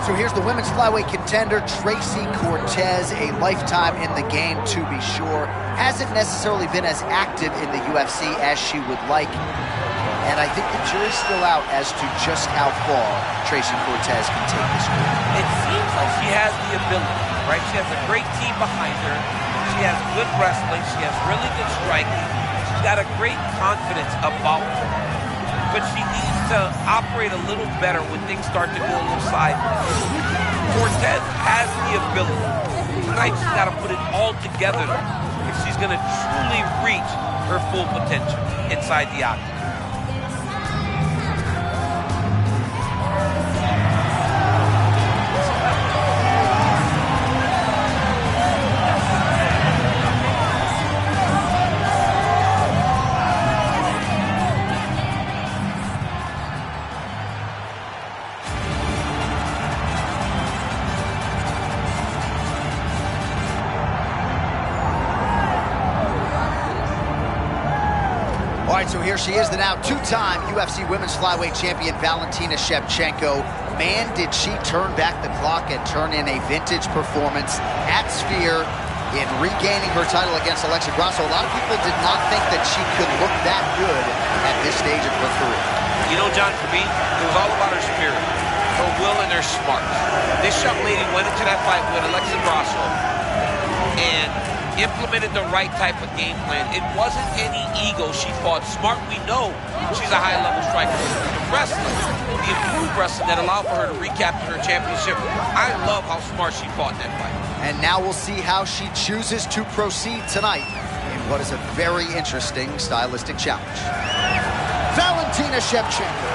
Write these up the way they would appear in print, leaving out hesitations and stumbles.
right, so here's the women's flyweight contender, Tracy Cortez, a lifetime in the game to be sure. Hasn't necessarily been as active in the UFC as she would like. And I think the jury's still out as to just how far Tracy Cortez can take this group. It seems like she has the ability, right? She has a great team behind her. She has good wrestling. She has really good striking. She's got a great confidence about her. But she needs to operate a little better when things start to go a little sideways. Cortez has the ability. Tonight she's got to put it all together if she's going to truly reach her full potential inside the octagon. All right, so here she is, the now two-time UFC Women's Flyweight Champion, Valentina Shevchenko. Man, did she turn back the clock and turn in a vintage performance at Sphere in regaining her title against Alexa Grasso. A lot of people did not think that she could look that good at this stage of her career. You know, John, for me, it was all about her spirit, her will, and her smarts. This young lady went into that fight with Alexa Grasso and implemented the right type of game plan. It wasn't any ego. She fought smart. We know she's a high-level striker. The wrestling, the improved wrestling that allowed for her to recapture her championship. I love how smart she fought in that fight. And now we'll see how she chooses to proceed tonight in what is a very interesting stylistic challenge. Valentina Shevchenko,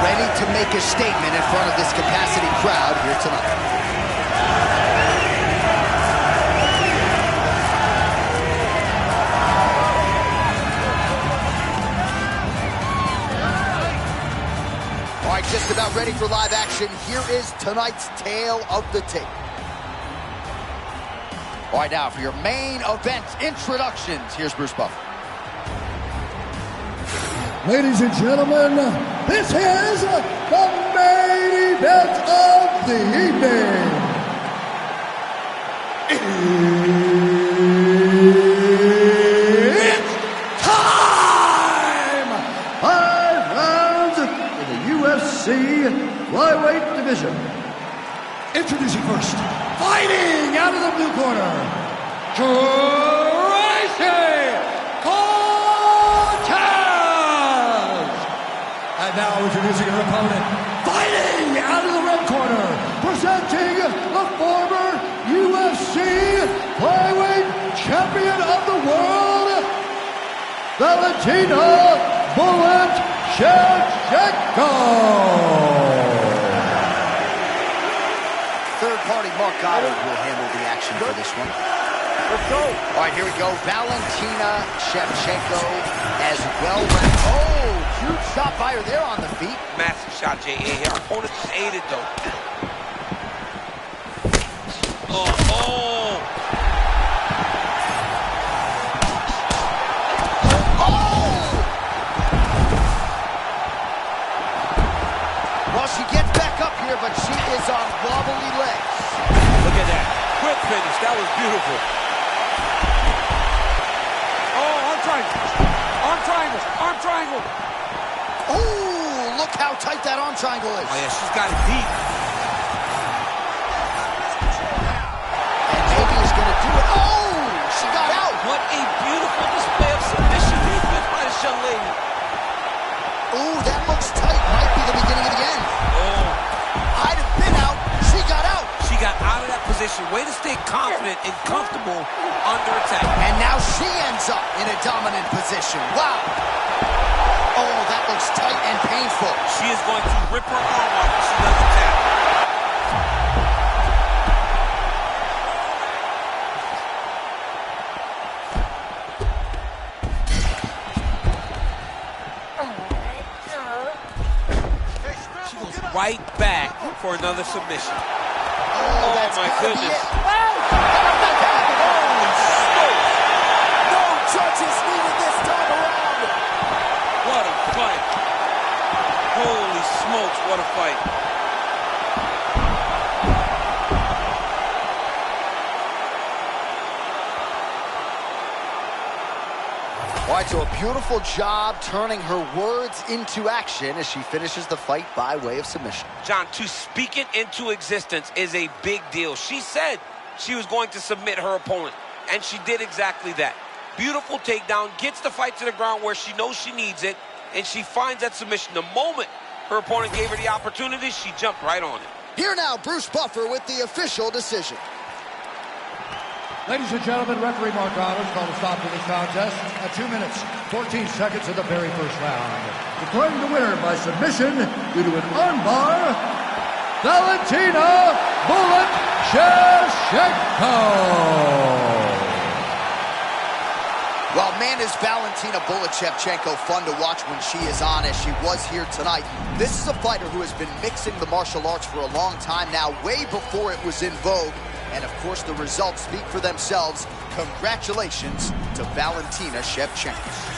ready to make a statement in front of this capacity crowd here tonight. All right, just about ready for live action. Here is tonight's tale of the tape. All right, now for your main event introductions, here's Bruce Buffer. Ladies and gentlemen, this is the main event of the evening. It's time! 5 rounds in the UFC flyweight division. Introducing first, fighting out of the blue corner, Tracy Cortez! And now introducing her opponent, fighting out of the red corner, presenting the former UFC flyweight champion of the world, Valentina Bullet Shevchenko! Third-party Mark Goddard will handle the action for this one. Let's go. All right, here we go. Valentina Shevchenko as well. Oh, huge shot fire there on the feet. Massive shot, J.A. Her opponent just ate it, though. Oh. Well, she gets back up here, but she is on wobbly legs. Look at that. Quick finish. That was beautiful. Oh, arm triangle. Arm triangle. Arm triangle. Oh, look how tight that arm triangle is. Oh, yeah, she's got it deep. And maybe he's going to do it. Oh, she got out. What a beautiful display of submission defense by this young lady. Oh, that looks tight. Might be the beginning of the end. Oh. I'd have been out. She got out. She got out of that position. Way to stay confident and comfortable under attack. And now she ends up in a dominant position. Wow. Oh, that looks tight and painful. She is going to rip her arm off if she doesn't tap. She goes right back for another submission. Oh, that's my gotta be goodness. it. Holy smokes. No judges needed this time around. What a fight. Holy smokes, what a fight. All right, so a beautiful job turning her words into action as she finishes the fight by way of submission. John, to speak it into existence is a big deal. She said she was going to submit her opponent, and she did exactly that. Beautiful takedown, gets the fight to the ground where she knows she needs it, and she finds that submission. The moment her opponent gave her the opportunity, she jumped right on it. Here now, Bruce Buffer with the official decision. Ladies and gentlemen, referee Mark Reynolds called a stop to this contest at 2 minutes, 14 seconds of the very first round. Declaring the winner by submission due to an armbar, Valentina Bullet Shevchenko. Well, man, is Valentina Bullet Shevchenko fun to watch when she is on, as she was here tonight. This is a fighter who has been mixing the martial arts for a long time now, way before it was in vogue. And, of course, the results speak for themselves. Congratulations to Valentina Shevchenko.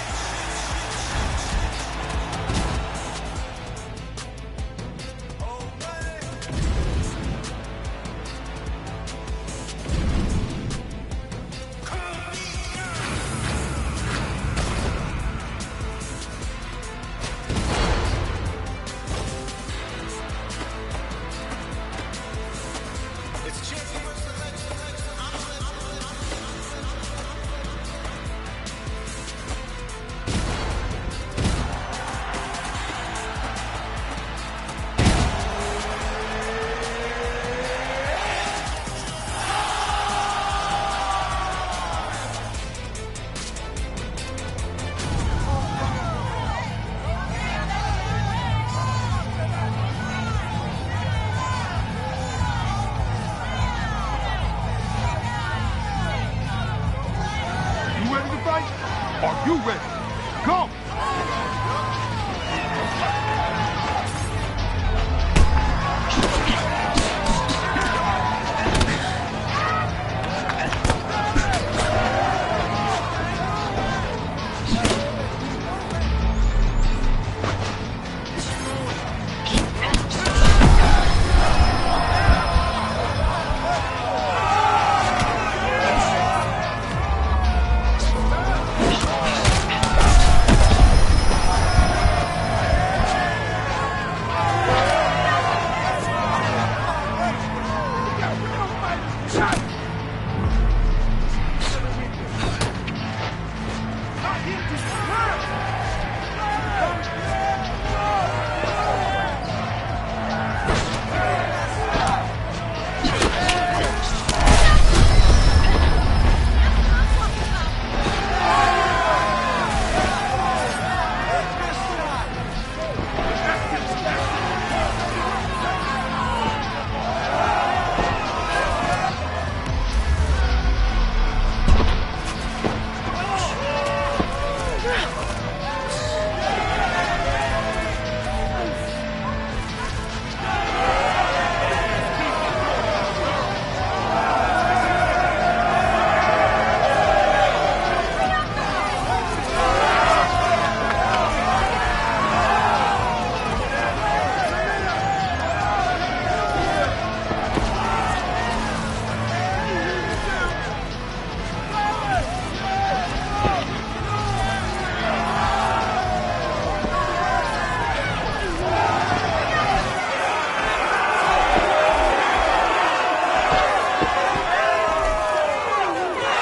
Are you ready? Go!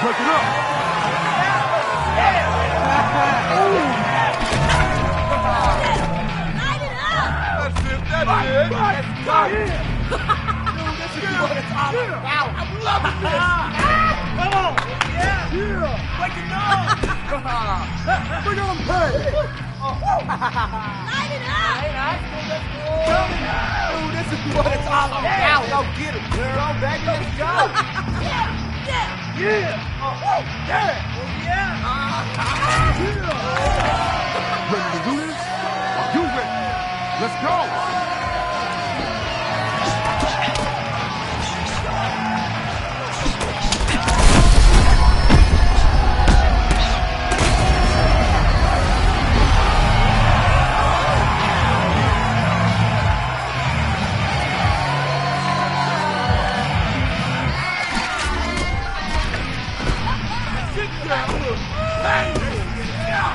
Break it up. That's it. Let's go. Dude, this is what it's all about. I'm loving this. Come on. Yeah. Break it down. We're going to play. Light it up. Dude, this is what it's all about. Go get it, girl. Baby, let's go. Yeah. Yeah. Ready to do this? Are you ready? Let's go. Yeah.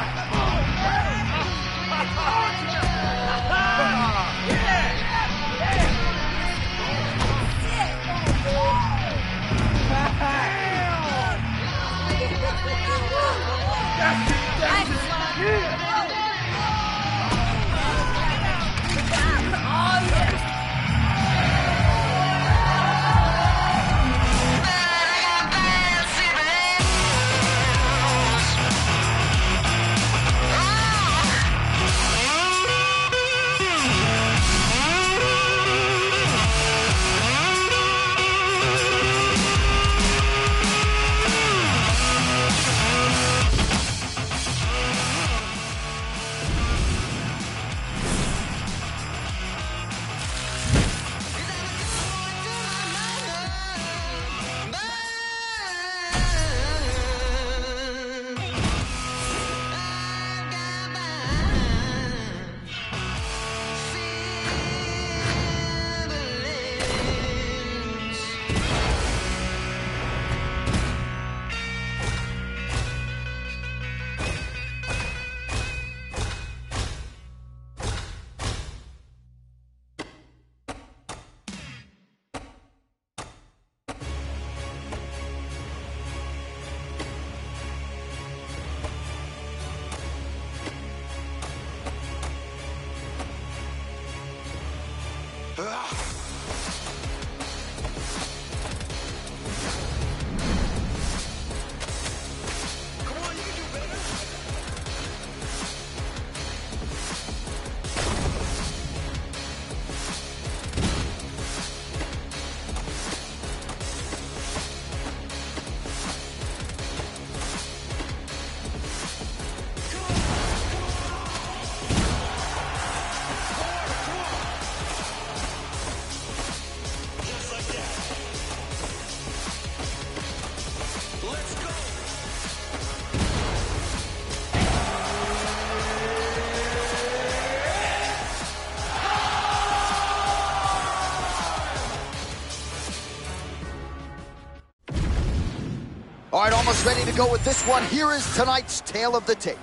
All right, almost ready to go with this one. Here is tonight's tale of the tape.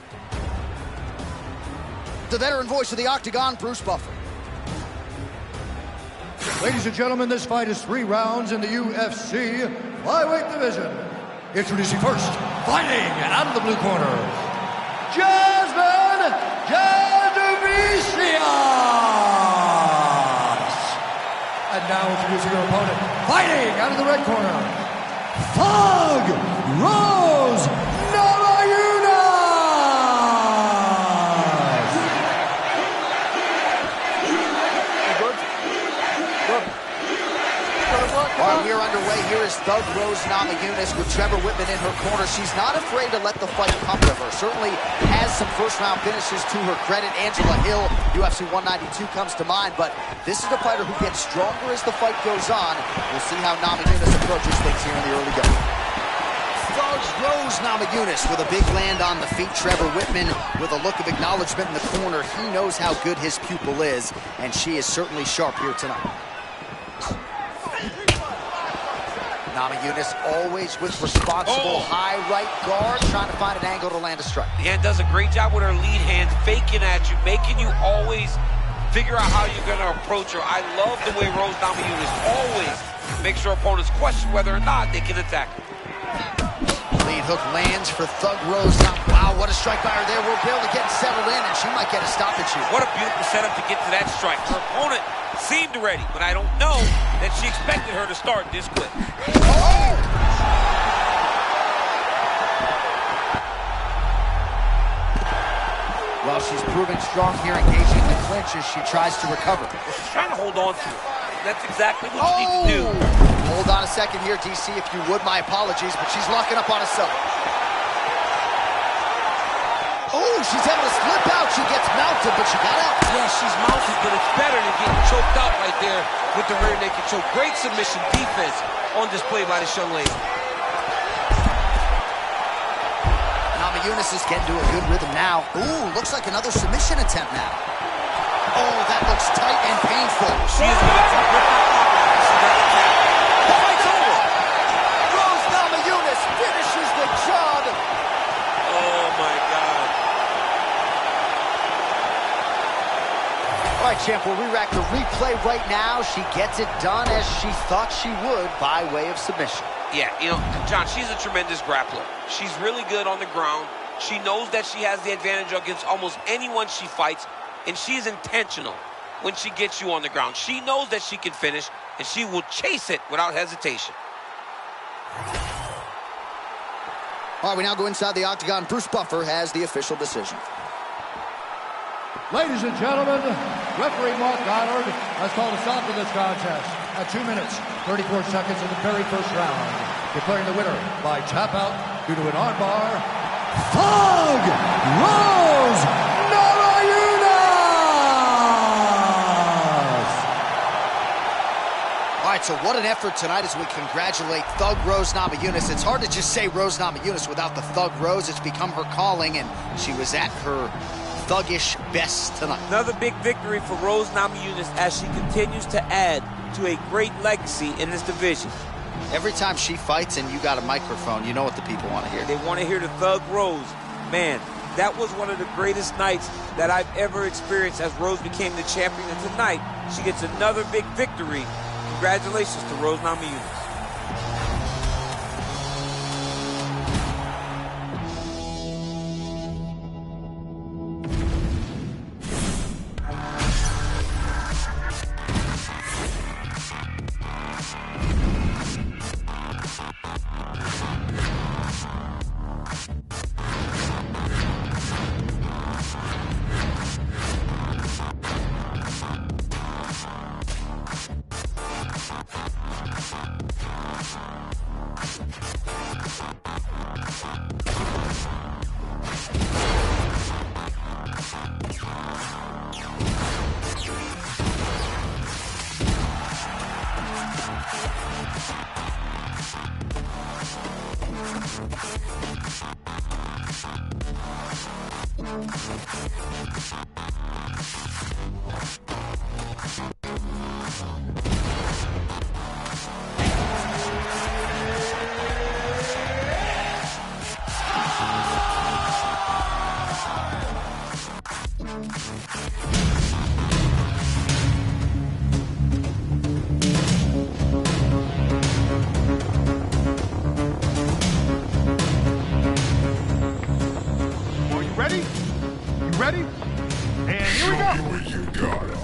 The veteran voice of the Octagon, Bruce Buffer. Ladies and gentlemen, this fight is 3 rounds in the UFC flyweight division. Introducing first, fighting out of the blue corner, Jasmine Jasudavicius. And now introducing her opponent, fighting out of the red corner, Thug Rose Namajunas. All right, we are underway. Here is Thug Rose Namajunas with Trevor Whitman in her corner. She's not afraid to let the fight come to her. Certainly has some first-round finishes to her credit. Angela Hill, UFC 192 comes to mind, but this is a fighter who gets stronger as the fight goes on. We'll see how Namajunas approaches things here in the early going. Thug Rose Namajunas with a big land on the feet. Trevor Whitman with a look of acknowledgement in the corner. He knows how good his pupil is, and she is certainly sharp here tonight. Namajunas always with responsible high right guard, trying to find an angle to land a strike. The hand does a great job with her lead hand, faking at you, making you always figure out how you're going to approach her. I love the way Rose Namajunas always makes her opponents question whether or not they can attack her. Lead hook lands for Thug Rose. Wow, what a strike by her there. We're barely getting settled in, and she might get a stoppage here. What a beautiful setup to get to that strike. Her opponent seemed ready, but I don't know that she expected her to start this quick. Oh! Well, she's proving strong here, engaging the clinch as she tries to recover. She's trying to hold on to it. That's exactly what you need to do. Hold on a second here, DC, if you would. My apologies, but she's locking up on a sub. Oh, she's able to slip out. She gets mounted, but she got out. Yeah, she's mounted, but it's better than getting choked out right there with the rear naked choke. Great submission defense on display by this young lady. Namajunas is getting to a good rhythm now. Ooh, looks like another submission attempt now. Oh, that looks tight and painful. She is going to rip the The fight's over. Rose Namajunas finishes the job. Oh, my God. All right, champ, we'll re-rack the replay right now. She gets it done as she thought she would by way of submission. Yeah, you know, John, she's a tremendous grappler. She's really good on the ground. She knows that she has the advantage against almost anyone she fights, and she's intentional when she gets you on the ground. She knows that she can finish, and she will chase it without hesitation. All right, we now go inside the octagon. Bruce Buffer has the official decision. Ladies and gentlemen, referee Mark Goddard has called a stop to this contest at 2 minutes, 34 seconds in the very first round, declaring the winner by tap out due to an armbar, Thug Rose Namajunas! All right, so what an effort tonight as we congratulate Thug Rose Namajunas. It's hard to just say Rose Namajunas without the Thug Rose. It's become her calling, and she was at her thuggish best tonight. Another big victory for Rose Namajunas as she continues to add to a great legacy in this division. Every time she fights and you got a microphone, you know what the people want to hear. They want to hear the Thug Rose. Man, that was one of the greatest nights that I've ever experienced as Rose became the champion. And tonight, she gets another big victory. Congratulations to Rose Namajunas. Ready? And here we go. You got it.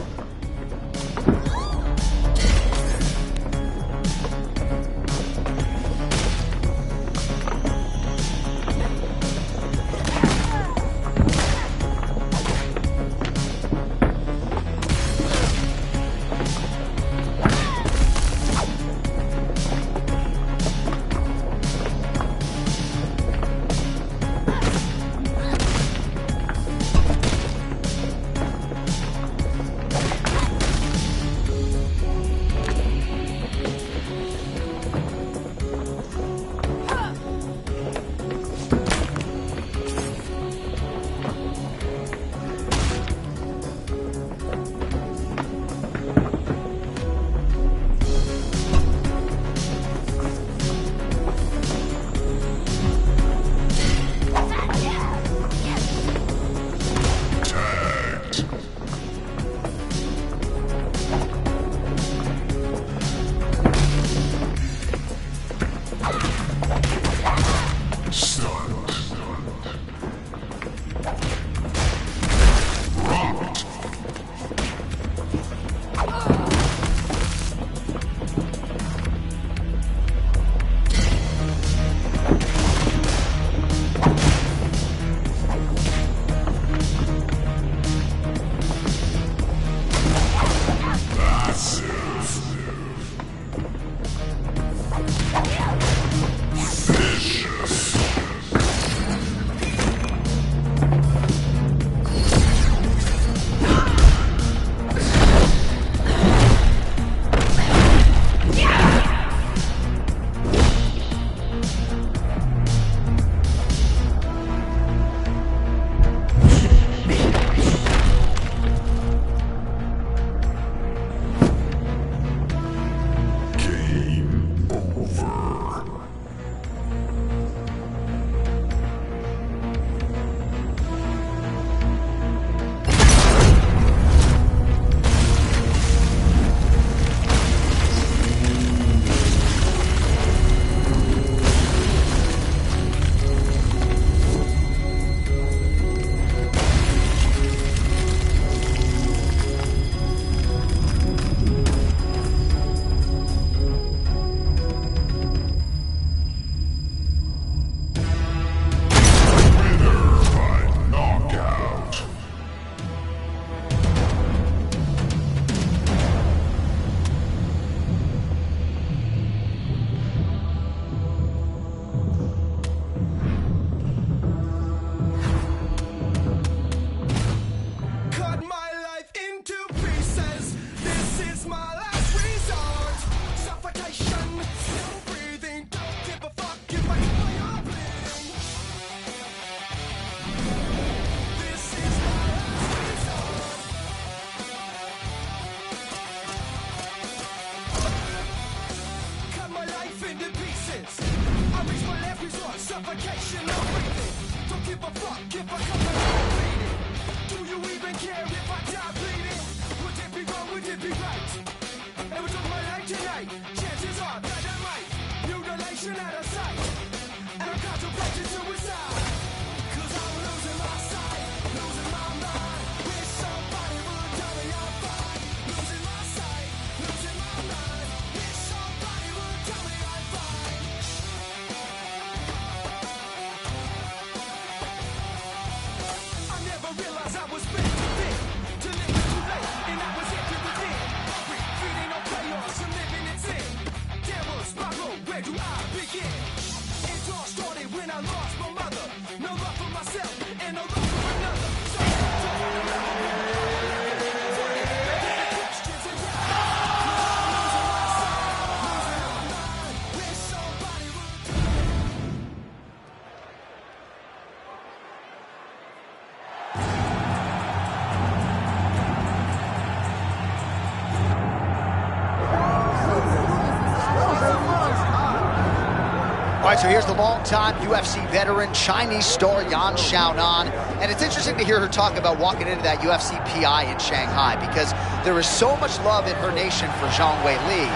right, so here's the longtime UFC veteran, Chinese star Yan Xiaonan. And it's interesting to hear her talk about walking into that UFC PI in Shanghai, because there is so much love in her nation for Zhang Weili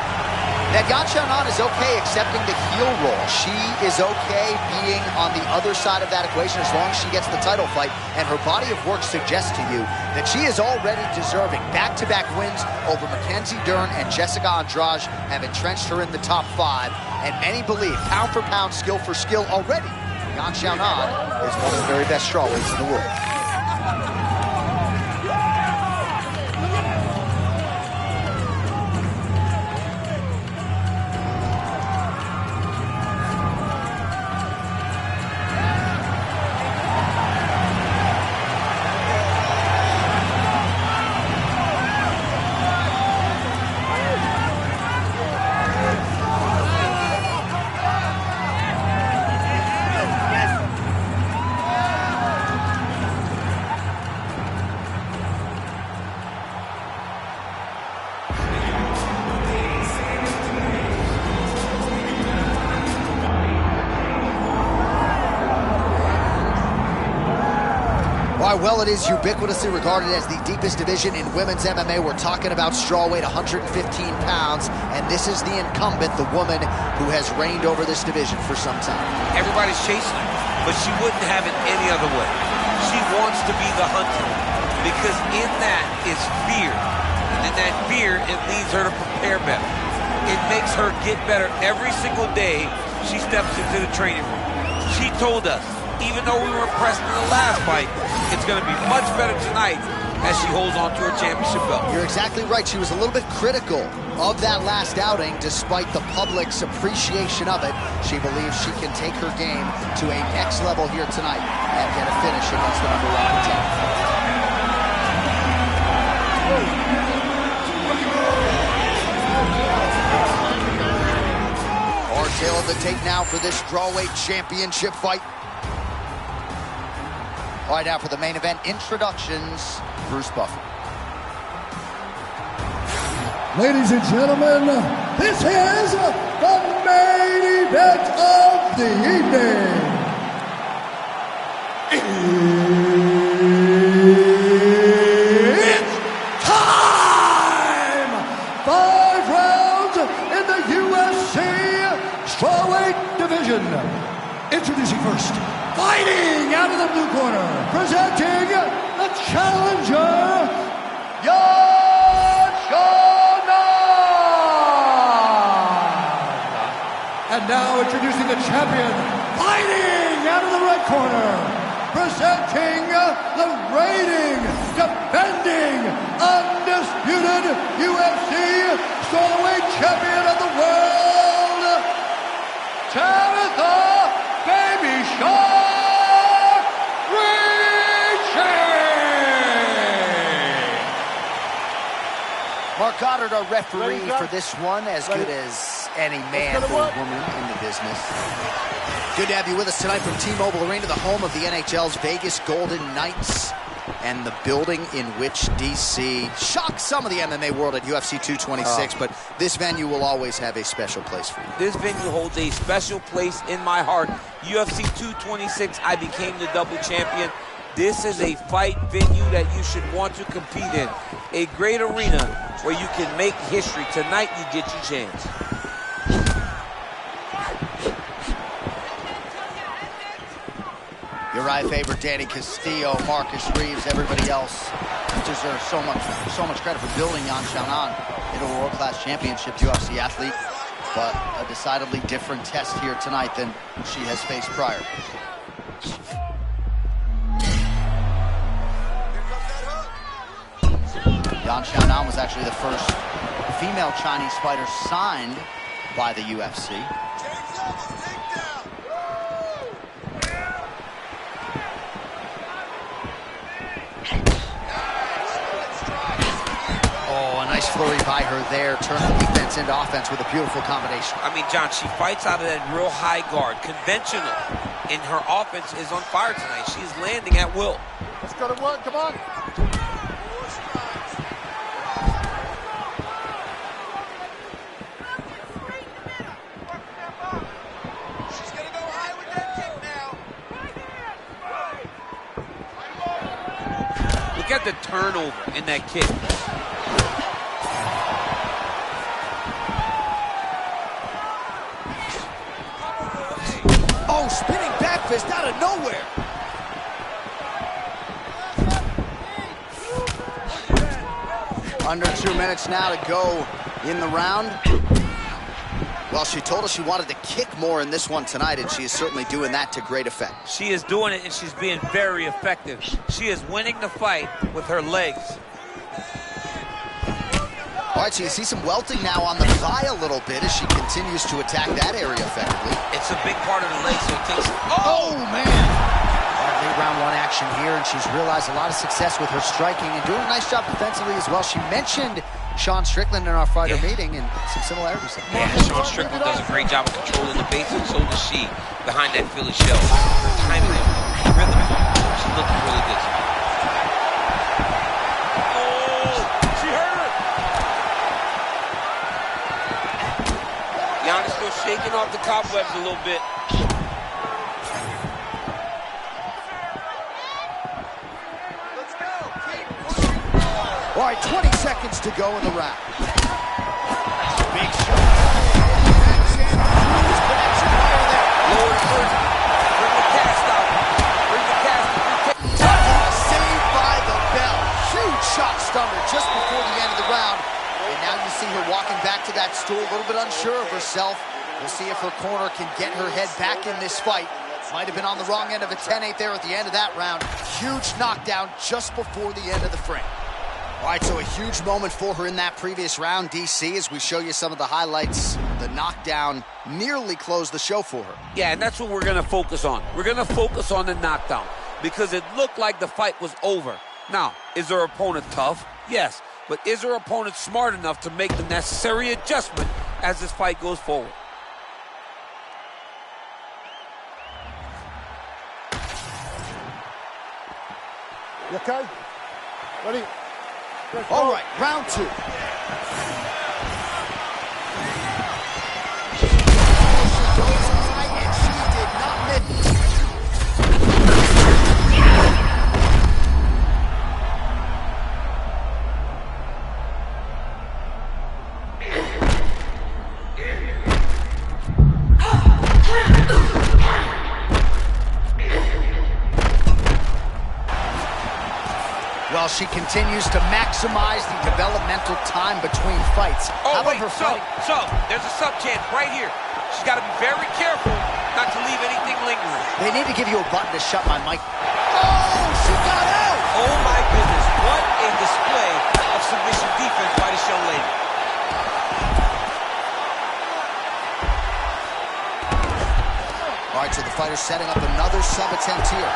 that Yan Xiaonan is okay accepting the heel role. She is okay being on the other side of that equation as long as she gets the title fight. And her body of work suggests to you that she is already deserving. Back-to-back wins over Mackenzie Dern and Jessica Andrade have entrenched her in the top 5. And many believe, pound for pound, skill for skill already, Yan Xiaonan is one of the very best strawweights in the world. Well, it is ubiquitously regarded as the deepest division in women's MMA. We're talking about strawweight, 115 pounds, and this is the incumbent, the woman who has reigned over this division for some time. Everybody's chasing her, but she wouldn't have it any other way. She wants to be the hunter, because in that is fear, and in that fear, it leads her to prepare better. It makes her get better every single day she steps into the training room. She told us, even though we were impressed in the last fight, it's going to be much better tonight as she holds on to her championship belt. You're exactly right. She was a little bit critical of that last outing, despite the public's appreciation of it. She believes she can take her game to a next level here tonight and get a finish against the #1 contender. Our tail of the tape now for this strawweight championship fight. All right, now for the main event introductions, Bruce Buffer. Ladies and gentlemen, this is the main event of the evening. It's time! 5 rounds in the UFC strawweight division. Introducing first, fighting out of the blue corner, presenting the challenger, Yan Xiaonan. And now introducing the champion, fighting out of the red corner, presenting the reigning, defending, undisputed UFC strawweight champion of the world, Tabitha Baby Shark Ricci! Mark Goddard, our referee for this one, as good as any man or woman in the business. Good to have you with us tonight from T-Mobile Arena, the home of the NHL's Vegas Golden Knights, and the building in which DC shocked some of the MMA world at UFC 226, but this venue will always have a special place for you. This venue holds a special place in my heart. UFC 226, I became the double champion. This is a fight venue that you should want to compete in. A great arena where you can make history. Tonight, you get your chance. Uriah Faber, Danny Castillo, Marcus Reeves, everybody else deserves so much credit for building Yan Xiaonan into a world-class championship UFC athlete, but a decidedly different test here tonight than she has faced prior. Yan Xiaonan was actually the first female Chinese fighter signed by the UFC. Flurry by her there, turning defense into offense with a beautiful combination. I mean, John, she fights out of that real high guard, conventional, and her offense is on fire tonight. She's landing at will. Let's go to work, come on. She's gonna go at the turnover in that kick. Oh, spinning back fist out of nowhere. Under 2 minutes now to go in the round. Well, she told us she wanted to kick more in this one tonight, and she is certainly doing that to great effect. She is doing it, and she's being very effective. She is winning the fight with her legs. All right, so you see some welting now on the thigh a little bit as she continues to attack that area effectively. It's a big part of the leg, so it takes... Oh, man! Late round one action here, and she's realized a lot of success with her striking and doing a nice job defensively as well. She mentioned Sean Strickland in our fighter meeting and some similarities. Yeah, Sean Strickland does a great job of controlling the base, and so does she behind that Philly shell. Her timing, her rhythm, she's looking really good. Oh, she hurt her! Yana still shaking off the cobwebs a little bit. All right, 20 seconds to go in the round. Big shot. Lower first. Bring the cast out. Bring the cast out. Saved by the bell. Huge shot stunner just before the end of the round. And now you see her walking back to that stool, a little bit unsure of herself. We'll see if her corner can get her head back in this fight. Might have been on the wrong end of a 10-8 there at the end of that round. Huge knockdown just before the end of the frame. All right, so a huge moment for her in that previous round, DC, as we show you some of the highlights. The knockdown nearly closed the show for her. Yeah, and that's what we're going to focus on. We're going to focus on the knockdown because it looked like the fight was over. Now, is her opponent tough? Yes, but is her opponent smart enough to make the necessary adjustment as this fight goes forward? You okay? Ready? All right, round two. And she did not miss. Well, she continues to maximize the developmental time between fights. Oh, wait, so, there's a sub chance right here. She's got to be very careful not to leave anything lingering. They need to give you a button to shut my mic. Oh, she got out! Oh, my goodness. What a display of submission defense by this young lady. All right, so the fighter's setting up another sub-attempt here.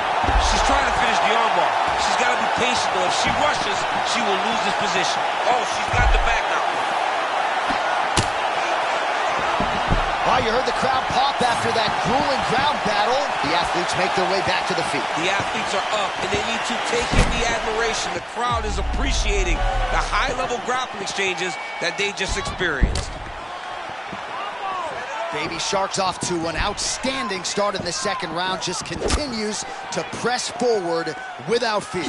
She's trying to finish the armbar. She's got to be patient, though. If she rushes, she will lose this position. Oh, she's got the back now. Oh, you heard the crowd pop after that grueling ground battle. The athletes make their way back to the feet. The athletes are up, and they need to take in the admiration. The crowd is appreciating the high-level grappling exchanges that they just experienced. Baby Shark's off to an outstanding start in the second round. Just continues to press forward without fear.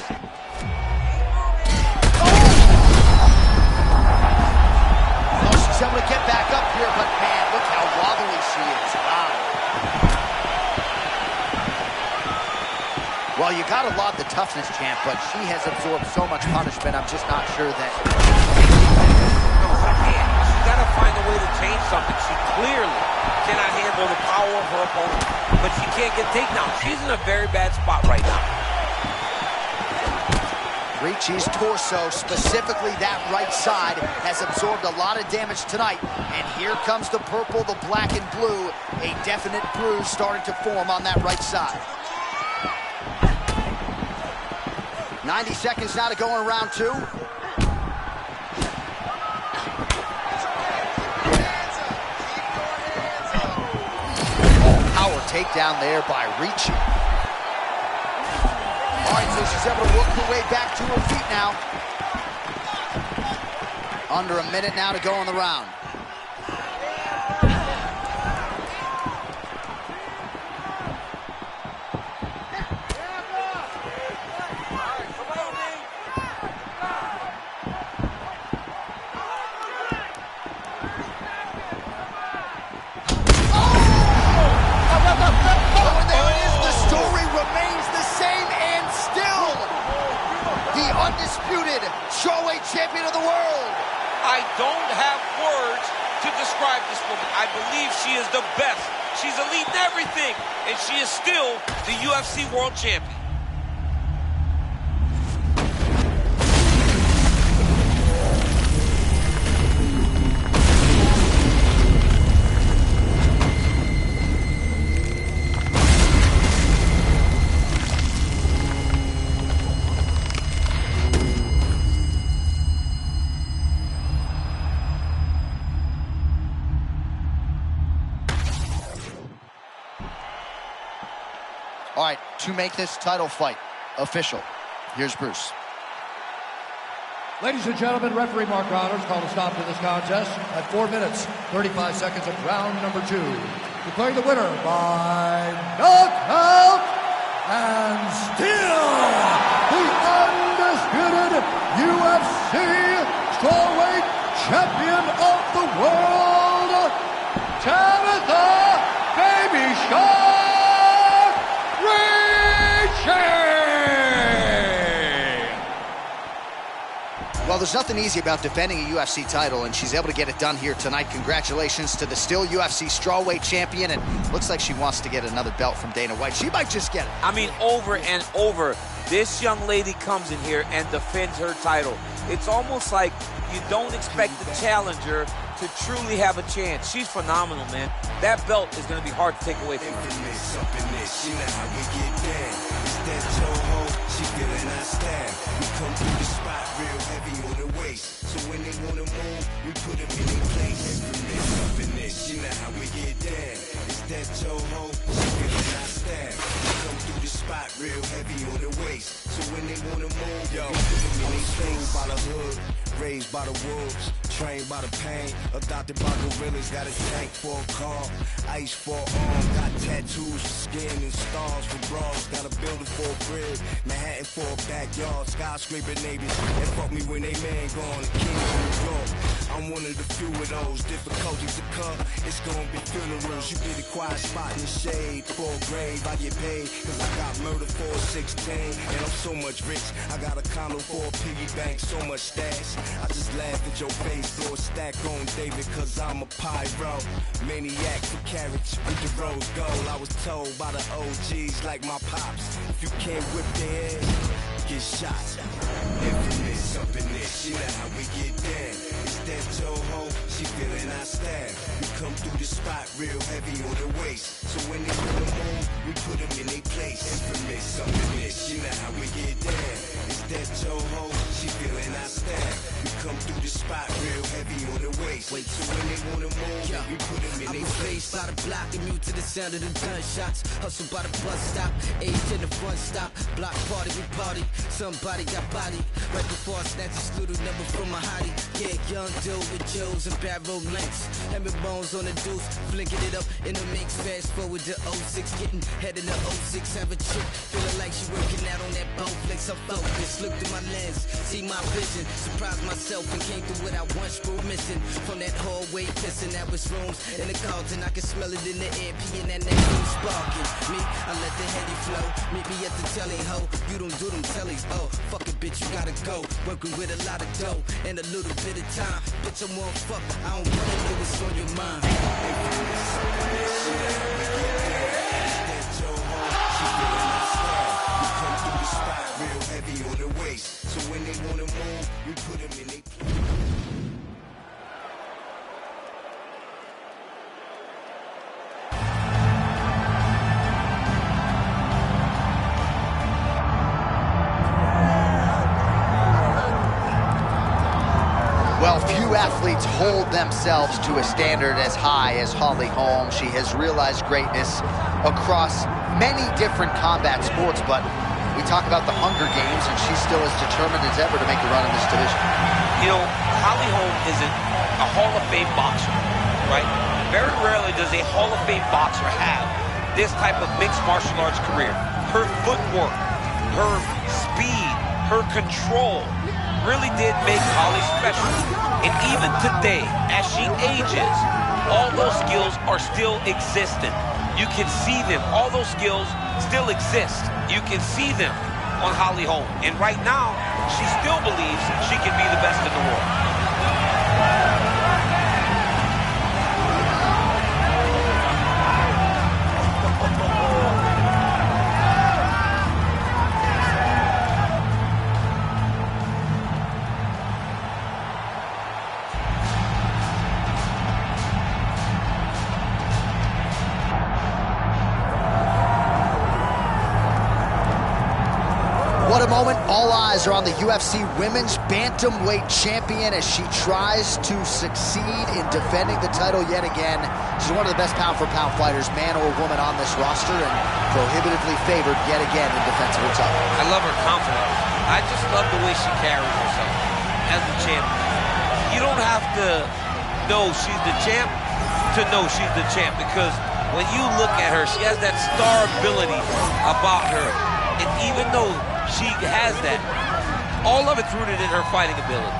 Oh, she's able to get back up here, but man, look how wobbly she is. Wow. Well, you gotta laud the toughness, champ, but she has absorbed so much punishment, I'm just not sure that... She's gotta find a way to change something. She clearly cannot handle the power of her opponent, but she can't get takedown. She's in a very bad spot right now. Ricci's torso, specifically that right side, has absorbed a lot of damage tonight. And here comes the purple, the black and blue. A definite bruise starting to form on that right side. 90 seconds now to go in round two. Power takedown there by Ricci. All right, so she's able to work her way back to her feet now. Under a minute now to go in the round. the undisputed strawweight champion of the world. I don't have words to describe this woman. I believe she is the best. She's elite in everything, and she is still the UFC World Champion. All right, to make this title fight official, here's Bruce. Ladies and gentlemen, referee Mark Connors called a stop to this contest at 4 minutes, 35 seconds of round number 2. Declaring the winner by knockout and still the undisputed UFC strawweight champion of the world, Tabitha Baby Shark Well, there's nothing easy about defending a UFC title, and she's able to get it done here tonight. Congratulations to the still UFC strawweight champion, and looks like she wants to get another belt from Dana White. She might just get it. I mean, over and over, this young lady comes in here and defends her title. It's almost like you don't expect the challenger to truly have a chance. She's phenomenal, man. That belt is going to be hard to take away from her. Come through the spot real heavy on the waist. So when they wanna move, we put them in their place. Infamous up in this, you know how we get down. It's that Toho, she feeling our style. We come through the spot real heavy on the waist. So when they wanna move, yo, we put them in their place. By the hood, raised by the wolves, trained by the pain, adopted by gorillas. Got a tank for a car, ice for arm. Got tattoos for skin and stars for bras. Got a building for a crib, Manhattan for a backyard. Skyscraper neighbors that fuck me when they man gone. The king of New York, I'm one of the few of those. Difficulties to come, it's gonna be funerals. You be the quiet spot in the shade for a grave. I get paid, cause I got murder for a 16. And I'm so much rich, I got a condo for a piggy bank, so much stash. I just laugh at your face, throw a stack on David, cause I'm a pyro. Maniac for carrots with the rose gold. I was told by the OGs like my pops, if you can't whip their ass, get shot. Infamous up in this, you know how we get down. It's that Toho, she feeling our style. We come through the spot real heavy on the waist. So when they wanna move, we put them in their place. Infamous up in this, you know how we get down. It's that Toho, she feeling our style. We come through the spot real heavy on the waist. Wait, so when they wanna move, we put them in their place. By the block, immune to the sound of the gunshots. Hustle by the bus stop, aged in the front stop. Block party, we party. Somebody got body. Right before I snatch a scooter number from my hottie. Yeah, young dude with Joes and barrel lengths. Having bones on the deuce, flicking it up in the mix. Fast forward to 06, getting head in the 06. Have a chick, feeling like she working out on that boat. Flex up focus, look through my lens, see my vision. Surprised myself and came through without one screw missing. From that hallway pissing, that was rooms in the carton. I can smell it in the air, peeing that room sparking. Me, I let the heady flow. Meet me at the telly, ho. You don't do them tellies, oh. Fuck it, bitch, you gotta go. Working with a lot of dough and a little bit of time. Bitch, I'm one fuck, I don't wanna know what's on your mind. Real heavy on the waist. So when they wanna move, we put them in their place. Well, few athletes hold themselves to a standard as high as Holly Holm. She has realized greatness across many different combat sports, but we talk about the Hunger Games, and she's still as determined as ever to make a run in this division. You know, Holly Holm isn't a Hall of Fame boxer, right? Very rarely does a Hall of Fame boxer have this type of mixed martial arts career. Her footwork, her speed, her control really did make Holly special. And even today, as she ages, all those skills are still existent. You can see them. All those skills still exist. You can see them on Holly Holm. And right now, she still believes she can be the best in the world. What a moment. All eyes are on the UFC Women's Bantamweight Champion as she tries to succeed in defending the title yet again. She's one of the best pound-for-pound fighters, man or woman, on this roster, and prohibitively favored yet again in defense of her title. I love her confidence. I just love the way she carries herself as the champion. You don't have to know she's the champ to know she's the champ, because when you look at her, she has that star ability about her. And even though she has that, all of it's rooted in her fighting ability.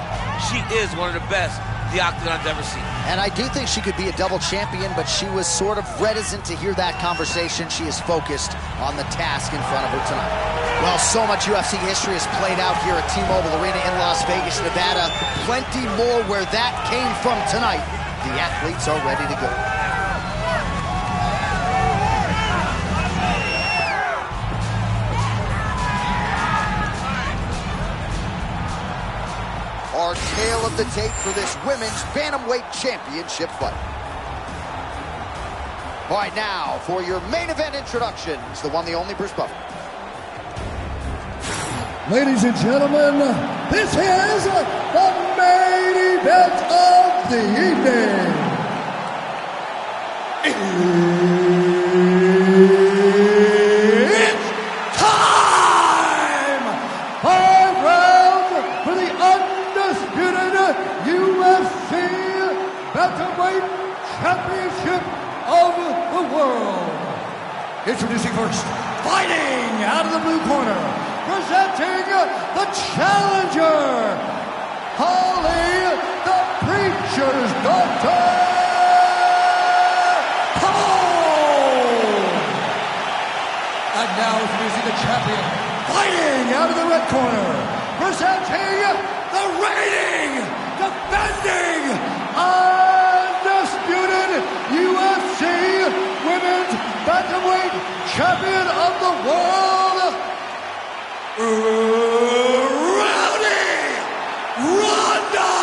She is one of the best the Octagon's ever seen. And I do think she could be a double champion, but she was sort of reticent to hear that conversation. She is focused on the task in front of her tonight. Well, so much UFC history has played out here at T-Mobile Arena in Las Vegas, Nevada. Plenty more where that came from tonight. The athletes are ready to go. Our tale of the tape for this Women's Bantamweight Championship fight. All right, now for your main event introductions, the one, the only Bruce Buffer. Ladies and gentlemen, this is the main event of the evening. It's time! 5 rounds for the undisputed UFC Bantamweight Championship of the world. Introducing first, fighting out of the blue corner, presenting the challenger, Holly the Preacher's Daughter Holm. And now introducing the champion, fighting out of the red corner, presenting the reigning, defending, undisputed UFC Women's Bantamweight Champion of the World, Rowdy Ronda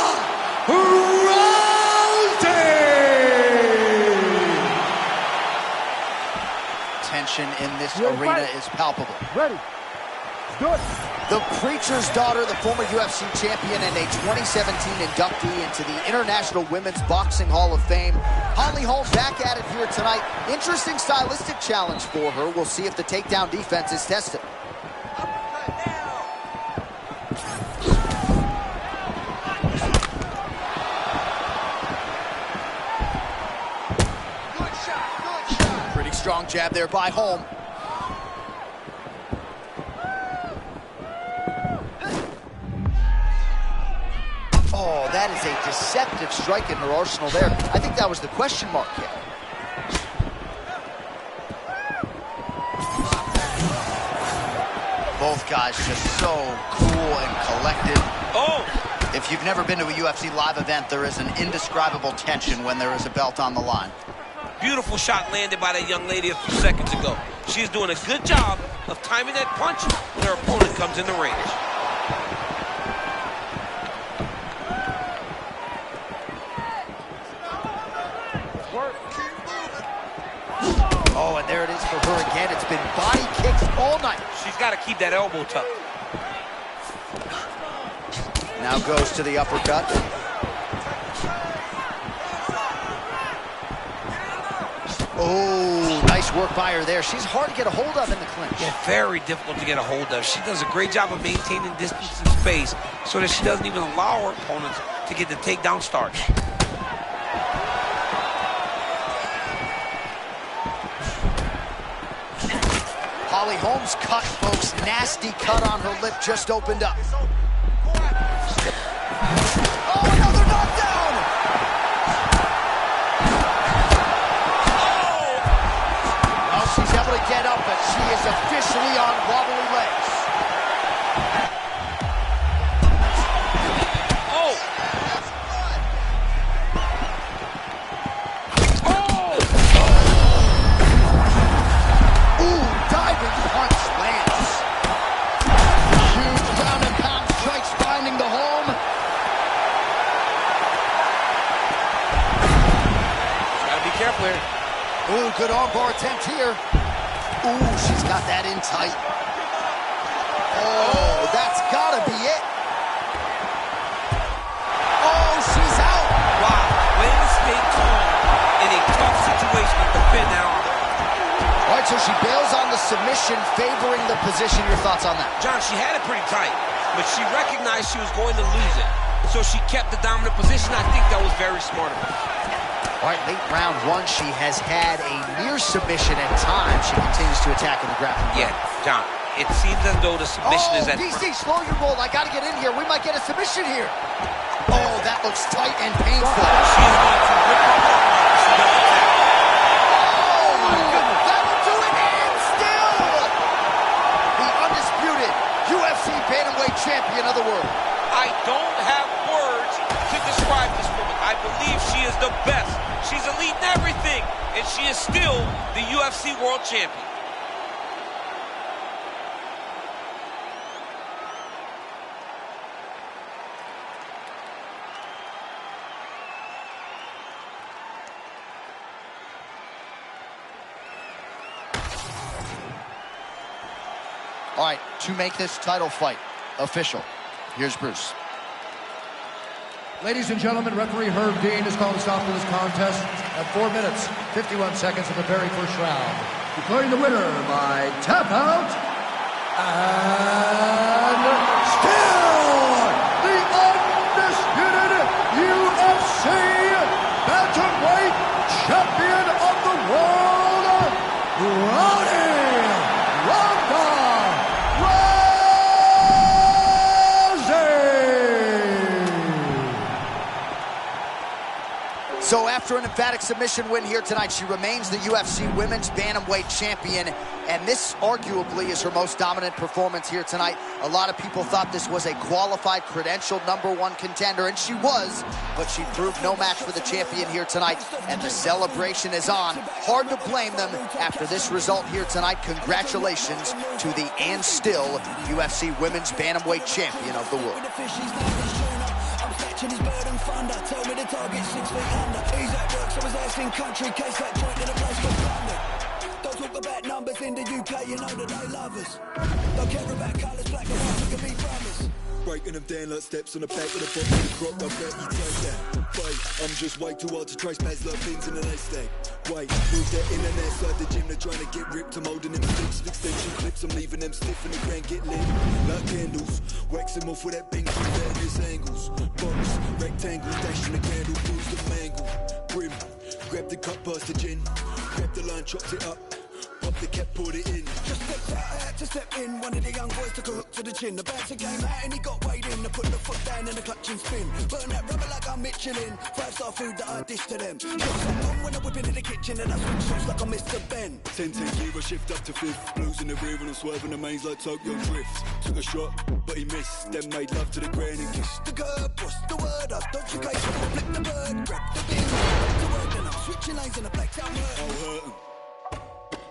Rousey. Tension in this arena is palpable. Ready. Do it. The Preacher's Daughter, the former UFC champion and a 2017 inductee into the International Women's Boxing Hall of Fame. Holly Holm back at it here tonight. Interesting stylistic challenge for her. We'll see if the takedown defense is tested. Good shot. Pretty strong jab there by Holm. Oh, that is a deceptive strike in her arsenal there. I think that was the question mark kick. Both guys just so cool and collected. Oh! If you've never been to a UFC live event, there is an indescribable tension when there is a belt on the line. Beautiful shot landed by that young lady a few seconds ago. She's doing a good job of timing that punch when her opponent comes in the range. Oh, and there it is for her again. It's been body kicks all night. She's got to keep that elbow tucked. Now goes to the uppercut. Oh, nice work by her there. She's hard to get a hold of in the clinch. Yeah, very difficult to get a hold of. She does a great job of maintaining distance and space so that she doesn't even allow her opponents to get the takedown started. Holly Holm's cut, folks. Nasty cut on her lip just opened up. Oh, another knockdown! Well, she's able to get up, but she is officially on wobbly legs. Ooh, good armbar attempt here. Ooh, she's got that in tight. Oh, that's gotta be it. Oh, she's out. Wow, way to stay calm in a tough situation to defend that arm. All right, so she bails on the submission, favoring the position. Your thoughts on that? John, she had it pretty tight, but she recognized she was going to lose it. So she kept the dominant position. I think that was very smart of her. All right, late round one, she has had a near submission at times. She continues to attack in the grappling. Yeah, John, it seems as though the submission is at DC, slow your roll. I got to get in here. We might get a submission here. Oh, that looks tight and painful. She is going to rip her arm out if she doesn't attack. Oh, my goodness. That'll do it, and still the undisputed UFC bantamweight champion of the world. I don't have words to describe this woman. I believe she is the best. She's elite in everything, and she is still the UFC world champion. All right, to make this title fight official, here's Bruce. Ladies and gentlemen, referee Herb Dean has called a stop to this contest at 4 minutes, 51 seconds of the very first round. Declaring the winner by tap out, and still the undisputed UFC bantamweight champion of the world, Ronda So after an emphatic submission win here tonight, she remains the UFC Women's Bantamweight Champion, and this arguably is her most dominant performance here tonight. A lot of people thought this was a qualified, credentialed #1 contender, and she was, but she proved no match for the champion here tonight, and the celebration is on. Hard to blame them after this result here tonight. Congratulations to the and still UFC Women's Bantamweight Champion of the world. His burden thunder, told me the target 6 feet under. He's at work, so he's asking country, case that joint in a place for plunder. Don't talk about numbers in the UK, you know that they love us. Don't care about colours, black and white, we can be brothers. Breaking them down like steps on the back of the bottom of the crop, I bet you take that. Wait, I'm just way too hard to trace past like pins in an haystack. Wait, move that in and outside the gym, they're trying to get ripped. I'm holding them sticks, extension clips, I'm leaving them stiff in the ground, get lit. Like candles, wax them off with that bing from various angles. Box, rectangles, dashing the candle, pulls the mangle. Grim, grab the cup, pass the gin. Grab the line, chopped it up. Pop the cap, put it in. Just stepped out, I had to step in. One of the young boys took a hook to the chin. The bouncer came out and he got weighed in. I put the foot down and the clutch and spin. Burn that rubber like I'm Michelin. 5-star food that I dish to them. Just on when I whip into the kitchen and I switch shots like I'm Mr. Ben. 10-10 gear, I shift up to 5th. Blues in the rear and I'm swerving the mains like Tokyo Drift. Took a shot, but he missed. Then made love to the ground and kissed. The curb, what's the word? I dodge your case. Flip the bird, grab the bin. Back to work and I'm switching lanes in a black town hurt. I'll hurt him.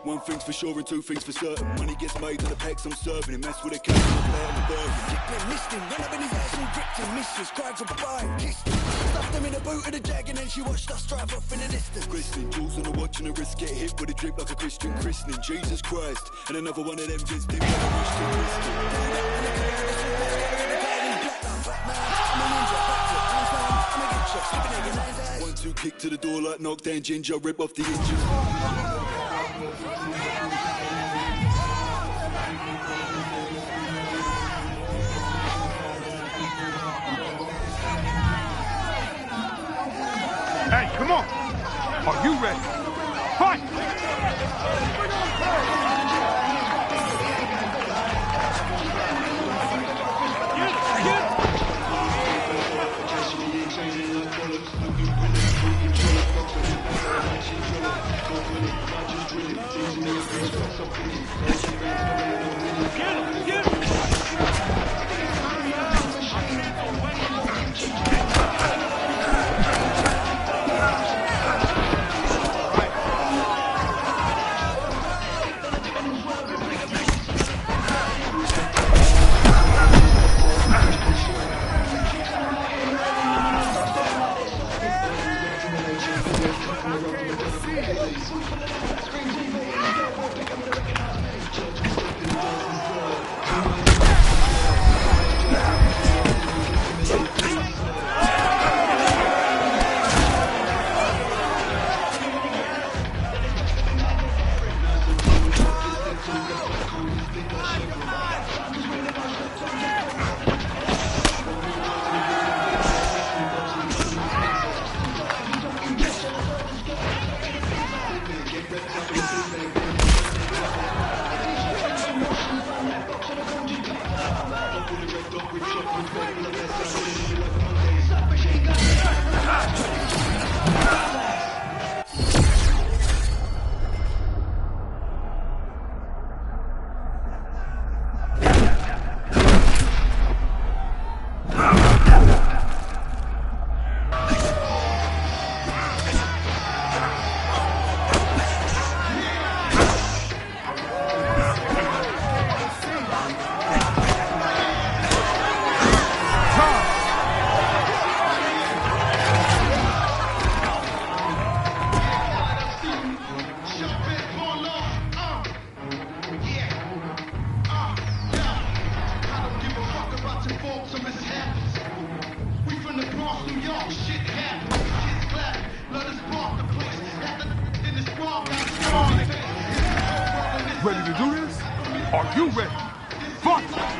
One thing's for sure and two things for certain. Money gets made to the packs I'm serving him. That's what it comes to play on the burden. Kicked missed him, run up in his ass and gripped him. Mistress cried for buying, kissed him. Stuffed him in the boot of the Jag and then she watched us drive off in the distance. Glistening, jewels on the watch and the wrist get hit with a drip like a Christian christening. Jesus Christ, and another one of them just did what I wish to listen. 1-2 kick to the door like knockdown ginger, rip off the hinges. Hey, come on. Are you ready? Fight! Ready to do this? Are you ready? Fight!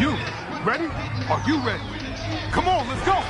You ready? Are you ready? Come on, let's go!